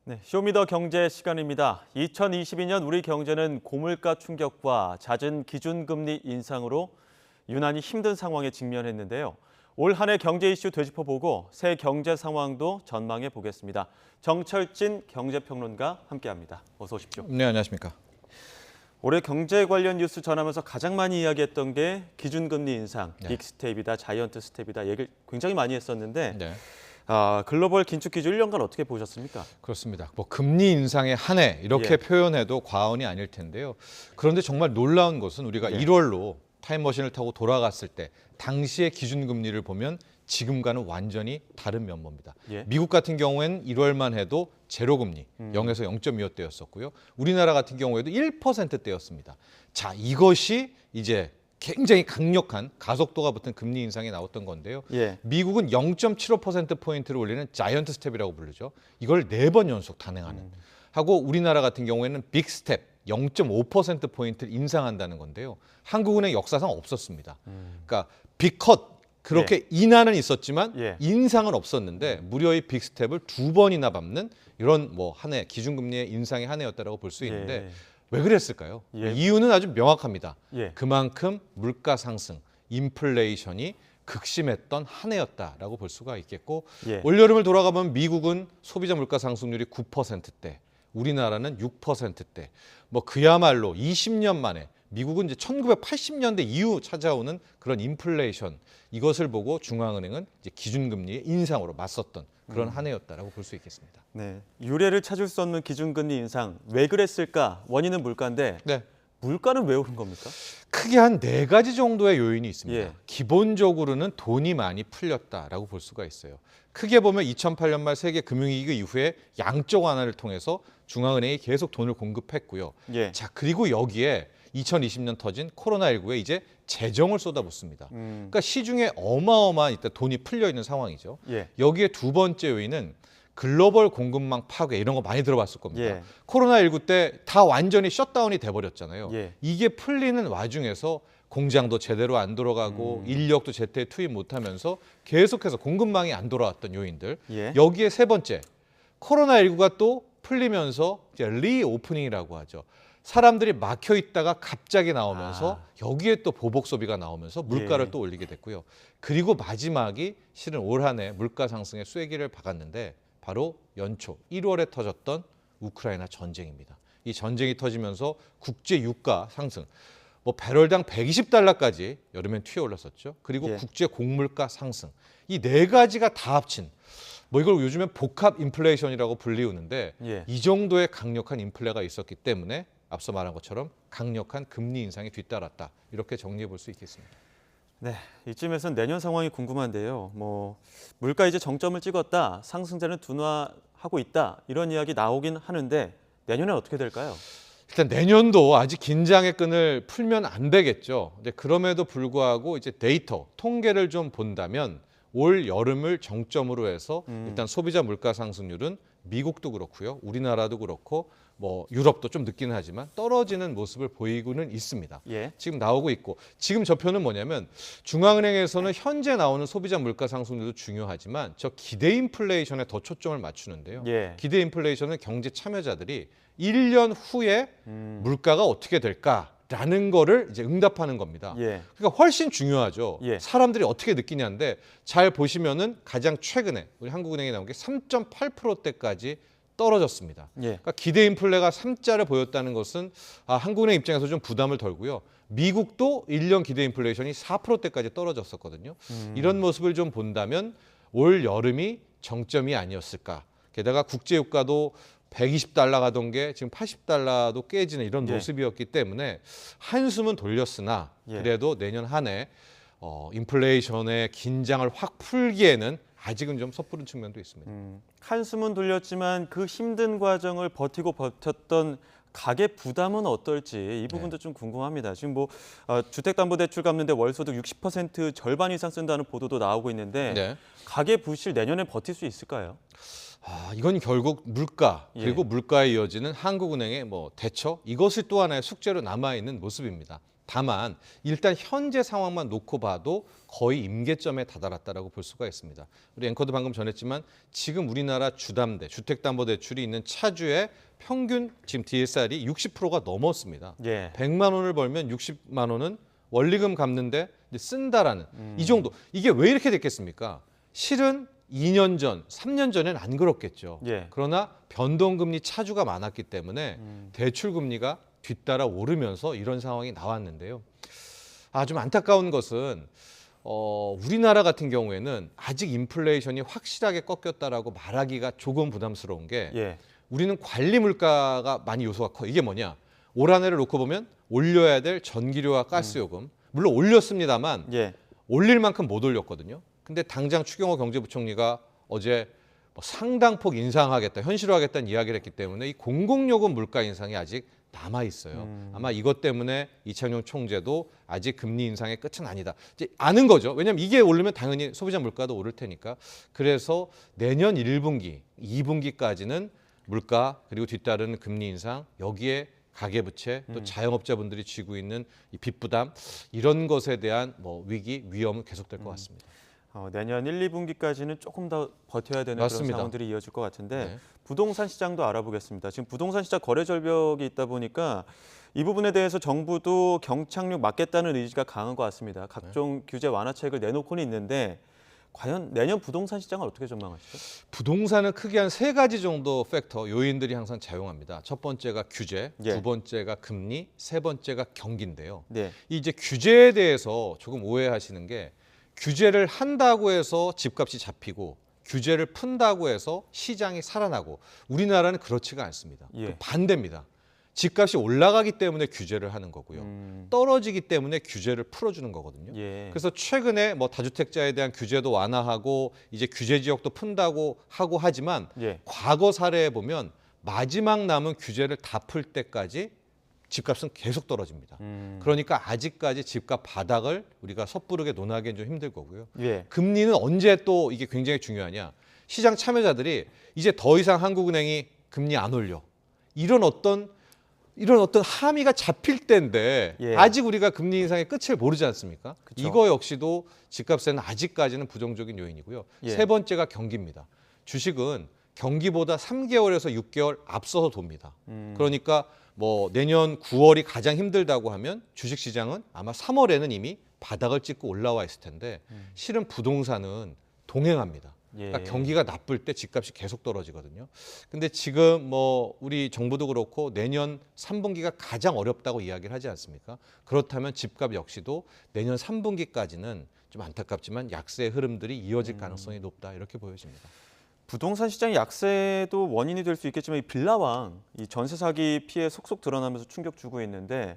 네, 쇼미더 경제 시간입니다. 2022년 우리 경제는 고물가 충격과 잦은 기준금리 인상으로 유난히 힘든 상황에 직면했는데요. 올 한 해 경제 이슈 되짚어보고 새 경제 상황도 전망해 보겠습니다. 정철진 경제평론가 함께합니다. 어서 오십시오. 네, 안녕하십니까. 올해 경제 관련 뉴스 전하면서 가장 많이 이야기했던 게 기준금리 인상, 네. 빅스텝이다, 자이언트 스텝이다 얘기를 굉장히 많이 했었는데 네, 글로벌 긴축 기조 1년간 어떻게 보셨습니까? 그렇습니다. 뭐 금리 인상의 한 해 이렇게 예. 표현해도 과언이 아닐 텐데요. 그런데 정말 놀라운 것은 우리가 예. 1월로 타임머신을 타고 돌아갔을 때 당시의 기준금리를 보면 지금과는 완전히 다른 면모입니다. 예. 미국 같은 경우에는 1월만 해도 제로금리 0에서 0.25대였었고요. 우리나라 같은 경우에도 1%대였습니다. 자, 이것이 이제 굉장히 강력한 가속도가 붙은 금리 인상이 나왔던 건데요. 예. 미국은 0.75%포인트를 올리는 자이언트 스텝이라고 부르죠. 이걸 4번 연속 단행하는. 하고 우리나라 같은 경우에는 빅 스텝 0.5%포인트를 인상한다는 건데요. 한국은행 역사상 없었습니다. 그러니까 빅컷 그렇게 인하는 있었지만 예. 인상은 없었는데 무려 이 빅 스텝을 2번이나 밟는 이런 뭐 한 해 기준금리의 인상의 한 해였다라고 볼 수 있는데 예. 왜 그랬을까요? 예. 이유는 아주 명확합니다. 예. 그만큼 물가 상승, 인플레이션이 극심했던 한 해였다라고 볼 수가 있겠고 예. 올여름을 돌아가면 미국은 소비자 물가 상승률이 9%대, 우리나라는 6%대. 뭐 그야말로 20년 만에 미국은 이제 1980년대 이후 찾아오는 그런 인플레이션 이것을 보고 중앙은행은 이제 기준금리의 인상으로 맞섰던 그런 한 해였다라고 볼 수 있겠습니다. 네, 유례를 찾을 수 없는 기준금리 인상. 왜 그랬을까? 원인은 물가인데 네. 물가는 왜 오른 겁니까? 크게 한 4가지 정도의 요인이 있습니다. 예. 기본적으로는 돈이 많이 풀렸다라고 볼 수가 있어요. 크게 보면 2008년 말 세계 금융위기 이후에 양적 완화를 통해서 중앙은행이 계속 돈을 공급했고요. 예. 자, 그리고 여기에 2020년 터진 코로나19에 이제 재정을 쏟아붓습니다. 그러니까 시중에 어마어마한 일단 돈이 풀려 있는 상황이죠. 예. 여기에 두 번째 요인은 글로벌 공급망 파괴 이런 거 많이 들어봤을 겁니다. 예. 코로나19 때 다 완전히 셧다운이 돼버렸잖아요. 예. 이게 풀리는 와중에서 공장도 제대로 안 돌아가고 인력도 제때 투입 못하면서 계속해서 공급망이 안 돌아왔던 요인들. 예. 여기에 세 번째, 코로나19가 또 풀리면서 이제 리오프닝이라고 하죠. 사람들이 막혀 있다가 갑자기 나오면서 여기에 또 보복 소비가 나오면서 물가를 예. 또 올리게 됐고요. 그리고 마지막이 실은 올 한 해 물가 상승의 쐐기를 박았는데 바로 연초 1월에 터졌던 우크라이나 전쟁입니다. 이 전쟁이 터지면서 국제 유가 상승, 뭐 배럴당 120달러까지 여름엔 튀어올랐었죠. 그리고 예. 국제 곡물가 상승, 이 4가지가 다 합친 뭐 이걸 요즘에 복합 인플레이션이라고 불리우는데 예. 이 정도의 강력한 인플레가 있었기 때문에 앞서 말한 것처럼 강력한 금리 인상이 뒤따랐다. 이렇게 정리해 볼 수 있겠습니다. 네, 이쯤에선 내년 상황이 궁금한데요. 뭐 물가 이제 정점을 찍었다, 상승세는 둔화하고 있다 이런 이야기 나오긴 하는데 내년에 어떻게 될까요? 일단 내년도 아직 긴장의 끈을 풀면 안 되겠죠. 근데 그럼에도 불구하고 이제 데이터, 통계를 좀 본다면 올 여름을 정점으로 해서 일단 소비자 물가 상승률은 미국도 그렇고요, 우리나라도 그렇고 뭐 유럽도 좀 늦기는 하지만 떨어지는 모습을 보이고는 있습니다. 예. 지금 나오고 있고 지금 저 표는 뭐냐면 중앙은행에서는 현재 나오는 소비자 물가 상승률도 중요하지만 저 기대 인플레이션에 더 초점을 맞추는데요. 예. 기대 인플레이션은 경제 참여자들이 1년 후에 물가가 어떻게 될까라는 거를 이제 응답하는 겁니다. 예. 그러니까 훨씬 중요하죠. 예. 사람들이 어떻게 느끼냐인데 잘 보시면은 가장 최근에 우리 한국은행이 나온 게 3.8%대까지 떨어졌습니다. 예. 그러니까 기대 인플레가 3자를 보였다는 것은 한국은행 입장에서 좀 부담을 덜고요. 미국도 1년 기대 인플레이션이 4%대까지 떨어졌었거든요. 이런 모습을 좀 본다면 올 여름이 정점이 아니었을까. 게다가 국제유가도 120달러 가던 게 지금 80달러도 깨지는 이런 예. 모습이었기 때문에 한숨은 돌렸으나 예. 그래도 내년 한 해 인플레이션의 긴장을 확 풀기에는 아직은 좀 섣부른 측면도 있습니다. 한숨은 돌렸지만 그 힘든 과정을 버티고 버텼던 가계 부담은 어떨지 이 부분도 좀 궁금합니다. 지금 뭐 주택담보대출 갚는데 월소득 60% 절반 이상 쓴다는 보도도 나오고 있는데 네. 가계 부실 내년에 버틸 수 있을까요? 이건 결국 물가 그리고 예. 물가에 이어지는 한국은행의 뭐 대처 이것이 또 하나의 숙제로 남아 있는 모습입니다. 다만 일단 현재 상황만 놓고 봐도 거의 임계점에 다다랐다라고 볼 수가 있습니다. 우리 앵커도 방금 전했지만 지금 우리나라 주담대, 주택담보대출이 있는 차주의 평균 지금 DSR이 60%가 넘었습니다. 예. 100만 원을 벌면 60만 원은 원리금 갚는데 이제 쓴다라는 이 정도. 이게 왜 이렇게 됐겠습니까? 실은 2년 전, 3년 전엔 안 그렇겠죠. 예. 그러나 변동금리 차주가 많았기 때문에 대출금리가 뒤따라 오르면서 이런 상황이 나왔는데요. 좀 안타까운 것은 우리나라 같은 경우에는 아직 인플레이션이 확실하게 꺾였다라고 말하기가 조금 부담스러운 게 예. 우리는 관리 물가가 많이 요소가 커요. 이게 뭐냐? 올 한 해를 놓고 보면 올려야 될 전기료와 가스요금 물론 올렸습니다만 예. 올릴 만큼 못 올렸거든요. 근데 당장 추경호 경제부총리가 어제 상당폭 인상하겠다, 현실화하겠다는 이야기를 했기 때문에 이 공공요금 물가 인상이 아직 남아 있어요. 아마 이것 때문에 이창용 총재도 아직 금리 인상의 끝은 아니다. 이제 아는 거죠. 왜냐하면 이게 오르면 당연히 소비자 물가도 오를 테니까. 그래서 내년 1분기, 2분기까지는 물가 그리고 뒤따르는 금리 인상 여기에 가계부채 또 자영업자분들이 쥐고 있는 이 빚 부담 이런 것에 대한 위기 위험은 계속될 것 같습니다. 내년 1, 2분기까지는 조금 더 버텨야 되는 맞습니다. 그런 상황들이 이어질 것 같은데 네. 부동산 시장도 알아보겠습니다. 지금 부동산 시장 거래 절벽이 있다 보니까 이 부분에 대해서 정부도 경착륙 막겠다는 의지가 강한 것 같습니다. 각종 규제 완화책을 내놓고는 있는데 과연 내년 부동산 시장을 어떻게 전망하시죠? 부동산은 크게 한 3가지 정도 팩터, 요인들이 항상 작용합니다. 첫 번째가 규제, 예. 두 번째가 금리, 세 번째가 경기인데요. 네. 이제 규제에 대해서 조금 오해하시는 게 규제를 한다고 해서 집값이 잡히고 규제를 푼다고 해서 시장이 살아나고 우리나라는 그렇지가 않습니다. 예. 반대입니다. 집값이 올라가기 때문에 규제를 하는 거고요. 떨어지기 때문에 규제를 풀어주는 거거든요. 예. 그래서 최근에 다주택자에 대한 규제도 완화하고 이제 규제 지역도 푼다고 하고 하지만 예. 과거 사례에 보면 마지막 남은 규제를 다 풀 때까지 집값은 계속 떨어집니다. 그러니까 아직까지 집값 바닥을 우리가 섣부르게 논하기는 좀 힘들 거고요. 예. 금리는 언제 또 이게 굉장히 중요하냐. 시장 참여자들이 이제 더 이상 한국은행이 금리 안 올려. 이런 어떤 함의가 잡힐 때인데 예. 아직 우리가 금리 인상의 끝을 모르지 않습니까? 그쵸. 이거 역시도 집값에는 아직까지는 부정적인 요인이고요. 예. 세 번째가 경기입니다. 주식은 경기보다 3개월에서 6개월 앞서서 돕니다. 그러니까 내년 9월이 가장 힘들다고 하면 주식시장은 아마 3월에는 이미 바닥을 찍고 올라와 있을 텐데 실은 부동산은 동행합니다. 예. 그러니까 경기가 나쁠 때 집값이 계속 떨어지거든요. 근데 지금 우리 정부도 그렇고 내년 3분기가 가장 어렵다고 이야기를 하지 않습니까? 그렇다면 집값 역시도 내년 3분기까지는 좀 안타깝지만 약세의 흐름들이 이어질 가능성이 높다 이렇게 보여집니다. 부동산 시장 약세도 원인이 될 수 있겠지만 이 빌라왕, 이 전세 사기 피해 속속 드러나면서 충격 주고 있는데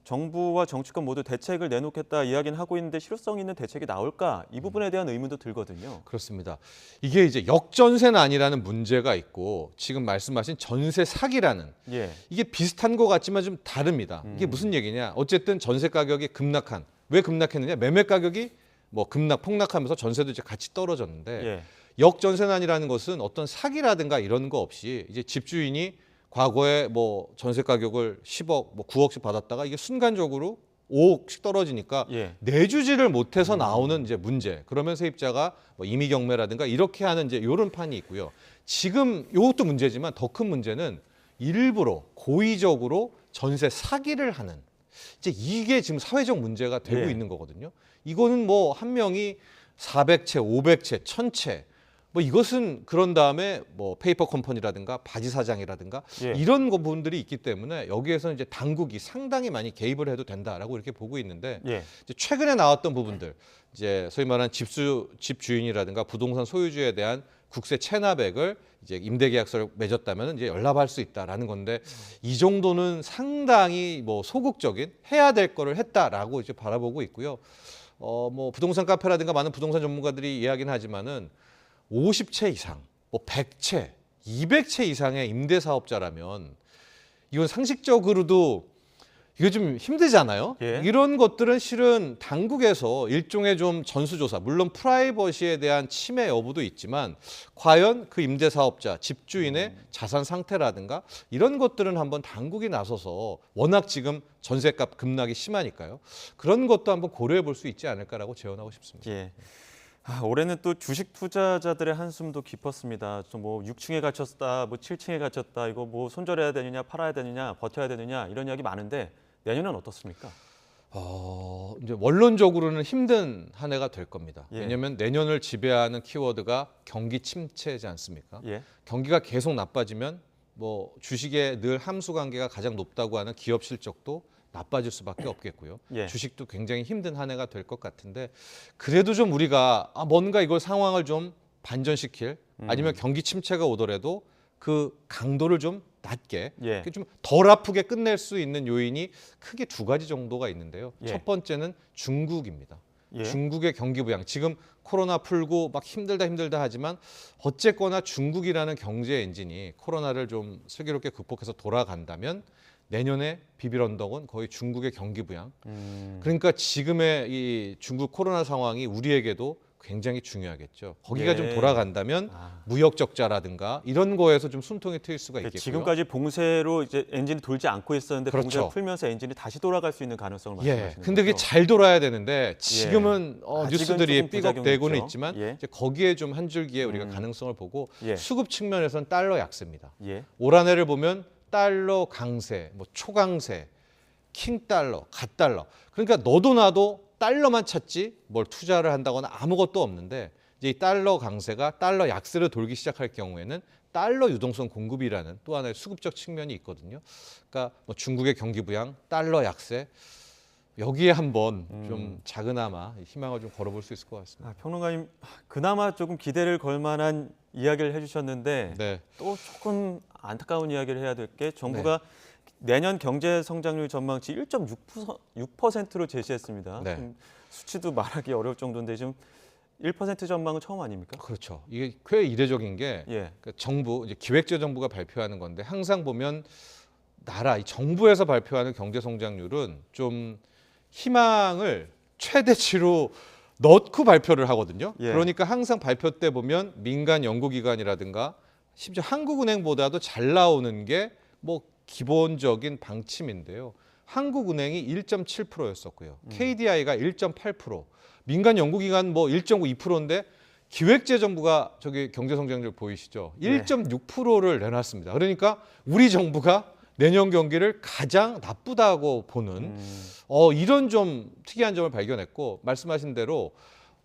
정부와 정치권 모두 대책을 내놓겠다 이야기는 하고 있는데 실효성 있는 대책이 나올까? 이 부분에 대한 의문도 들거든요. 그렇습니다. 이게 이제 역전세는 아니라는 문제가 있고 지금 말씀하신 전세 사기라는 예. 이게 비슷한 것 같지만 좀 다릅니다. 이게 무슨 얘기냐? 어쨌든 전세 가격이 급락한 왜 급락했느냐? 매매 가격이 폭락하면서 전세도 이제 같이 떨어졌는데 예. 역전세난이라는 것은 어떤 사기라든가 이런 거 없이 이제 집주인이 과거에 전세 가격을 10억, 9억씩 받았다가 이게 순간적으로 5억씩 떨어지니까 예. 내주지를 못해서 나오는 이제 문제. 그러면 세입자가 임의 경매라든가 이렇게 하는 이제 이런 판이 있고요. 지금 이것도 문제지만 더 큰 문제는 일부러 고의적으로 전세 사기를 하는 이제 이게 지금 사회적 문제가 되고 예. 있는 거거든요. 이거는 한 명이 400채, 500채, 1000채 이것은 그런 다음에 페이퍼 컴퍼니라든가 바지 사장이라든가 예. 이런 부분들이 있기 때문에 여기에서는 이제 당국이 상당히 많이 개입을 해도 된다라고 이렇게 보고 있는데 예. 이제 최근에 나왔던 부분들 이제 소위 말하는 집주인이라든가 부동산 소유주에 대한 국세 체납액을 이제 임대계약서를 맺었다면 이제 연납할 수 있다라는 건데 이 정도는 상당히 소극적인 해야 될 거를 했다라고 이제 바라보고 있고요. 부동산 카페라든가 많은 부동산 전문가들이 이야기는 하지만은 50채 이상, 100채, 200채 이상의 임대 사업자라면 이건 상식적으로도 이게 좀 힘들잖아요. 예. 이런 것들은 실은 당국에서 일종의 좀 전수조사, 물론 프라이버시에 대한 침해 여부도 있지만 과연 그 임대사업자, 집주인의 자산 상태라든가 이런 것들은 한번 당국이 나서서 워낙 지금 전세값 급락이 심하니까요. 그런 것도 한번 고려해 볼 수 있지 않을까라고 제언하고 싶습니다. 예. 올해는 또 주식 투자자들의 한숨도 깊었습니다. 뭐 6층에 갇혔다, 뭐 7층에 갇혔다, 이거 뭐 손절해야 되느냐, 팔아야 되느냐, 버텨야 되느냐 이런 이야기 많은데 내년은 어떻습니까? 이제 원론적으로는 힘든 한 해가 될 겁니다. 예. 왜냐하면 내년을 지배하는 키워드가 경기 침체지 않습니까? 예. 경기가 계속 나빠지면 뭐 주식의 늘 함수 관계가 가장 높다고 하는 기업 실적도 나빠질 수밖에 없겠고요. 예. 주식도 굉장히 힘든 한 해가 될 것 같은데 그래도 좀 우리가 뭔가 이걸 상황을 좀 반전시킬 아니면 경기 침체가 오더라도 그 강도를 좀 낮게 예. 좀 덜 아프게 끝낼 수 있는 요인이 크게 두 가지 정도가 있는데요. 예. 첫 번째는 중국입니다. 예. 중국의 경기 부양. 지금 코로나 풀고 막 힘들다 하지만 어쨌거나 중국이라는 경제 엔진이 코로나를 좀 슬기롭게 극복해서 돌아간다면 내년에 비빌 언덕은 거의 중국의 경기 부양. 그러니까 지금의 이 중국 코로나 상황이 우리에게도 굉장히 중요하겠죠. 거기가 예. 좀 돌아간다면 무역 적자라든가 이런 거에서 좀 숨통이 트일 수가 있겠고요. 지금까지 봉쇄로 이제 엔진이 돌지 않고 있었는데 그렇죠. 봉쇄를 풀면서 엔진이 다시 돌아갈 수 있는 가능성을 말씀하시는 거죠. 근데 그게 잘 돌아야 되는데 지금은 아직은 뉴스들이 조금 부작용이 삐걱대고는 있죠. 있지만 예. 이제 거기에 좀 한 줄기에 우리가 가능성을 보고 예. 수급 측면에서는 달러 약세입니다. 예. 올 한 해를 보면 달러 강세, 뭐 초강세, 킹달러, 갓달러. 그러니까 너도 나도 달러만 찾지 뭘 투자를 한다거나 아무것도 없는데 이제 이 달러 강세가 달러 약세로 돌기 시작할 경우에는 달러 유동성 공급이라는 또 하나의 수급적 측면이 있거든요. 그러니까 뭐 중국의 경기 부양, 달러 약세 여기에 한번 좀 작은아마 희망을 좀 걸어볼 수 있을 것 같습니다. 평론가님 그나마 조금 기대를 걸 만한 이야기를 해주셨는데 네. 또 조금 안타까운 이야기를 해야 될 게 정부가 내년 경제 성장률 전망치 1.6%로 제시했습니다. 네. 좀 수치도 말하기 어려울 정도인데 지금 1% 전망은 처음 아닙니까? 그렇죠. 이게 꽤 이례적인 게 예. 그 정부 이제 기획재정부가 발표하는 건데 항상 보면 나라 이 정부에서 발표하는 경제 성장률은 좀 희망을 최대치로 넣고 발표를 하거든요. 예. 그러니까 항상 발표 때 보면 민간 연구기관이라든가 심지어 한국은행보다도 잘 나오는 게 뭐 기본적인 방침인데요. 한국은행이 1.7%였었고요. KDI가 1.8%, 민간 연구기관 뭐 1.2%인데 기획재정부가 저기 경제성장률 보이시죠? 1.6%를 내놨습니다. 그러니까 우리 정부가 내년 경기를 가장 나쁘다고 보는 이런 좀 특이한 점을 발견했고 말씀하신 대로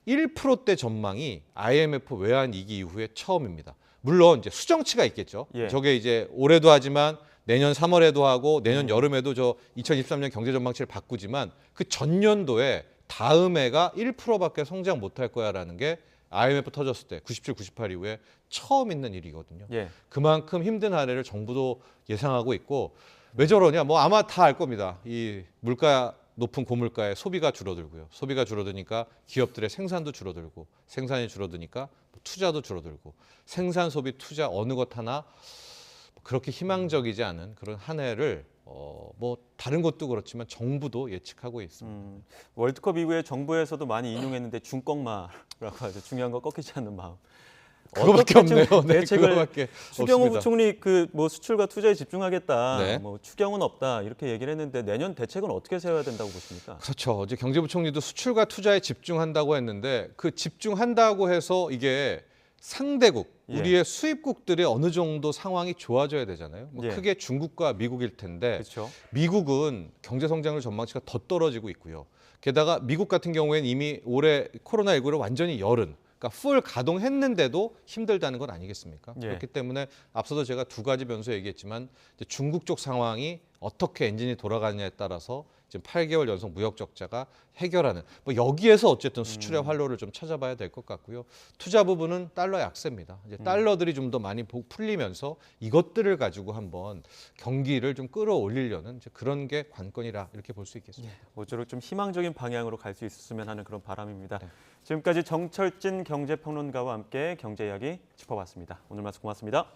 1%대 전망이 IMF 외환 위기 이후에 처음입니다. 물론 이제 수정치가 있겠죠. 예. 저게 이제 올해도 하지만 내년 3월에도 하고 내년 여름에도 저 2023년 경제 전망치를 바꾸지만 그 전년도에 다음 해가 1%밖에 성장 못할 거야라는 게 IMF 터졌을 때 97, 98 이후에 처음 있는 일이거든요. 예. 그만큼 힘든 한 해를 정부도 예상하고 있고 왜 저러냐? 뭐 아마 다 알 겁니다. 이 물가 높은 고물가에 소비가 줄어들고요. 소비가 줄어드니까 기업들의 생산도 줄어들고 생산이 줄어드니까 투자도 줄어들고 생산, 소비, 투자 어느 것 하나 그렇게 희망적이지 않은 그런 한 해를 뭐 다른 것도 그렇지만 정부도 예측하고 있습니다. 월드컵 이후에 정부에서도 많이 인용했는데 중꺾마라고 하죠. 중요한 거 꺾이지 않는 마음. 그거밖에 어떻게 좀 없네요. 네, 대책을 그거밖에 추경호 없습니다. 부총리 그 뭐 수출과 투자에 집중하겠다. 네. 뭐 추경은 없다 이렇게 얘기를 했는데 내년 대책은 어떻게 세워야 된다고 보십니까? 그렇죠. 어제 경제부총리도 수출과 투자에 집중한다고 했는데 그 집중한다고 해서 이게 상대국, 예. 우리의 수입국들의 어느 정도 상황이 좋아져야 되잖아요. 뭐 예. 크게 중국과 미국일 텐데 그렇죠. 미국은 경제 성장률 전망치가 더 떨어지고 있고요. 게다가 미국 같은 경우에는 이미 올해 코로나19를 완전히 열은 그러니까 풀 가동했는데도 힘들다는 건 아니겠습니까? 예. 그렇기 때문에 앞서도 제가 두 가지 변수 얘기했지만 이제 중국 쪽 상황이 어떻게 엔진이 돌아가느냐에 따라서 지금 8개월 연속 무역 적자가 해결하는 뭐 여기에서 어쨌든 수출의 활로를 좀 찾아봐야 될 것 같고요. 투자 부분은 달러 약세입니다. 이제 달러들이 좀 더 많이 풀리면서 이것들을 가지고 한번 경기를 좀 끌어올리려는 이제 그런 게 관건이라 이렇게 볼 수 있겠습니다. 모쪼록 좀 희망적인 방향으로 갈 수 있었으면 하는 그런 바람입니다. 네. 지금까지 정철진 경제평론가와 함께 경제 이야기 짚어봤습니다. 오늘 말씀 고맙습니다.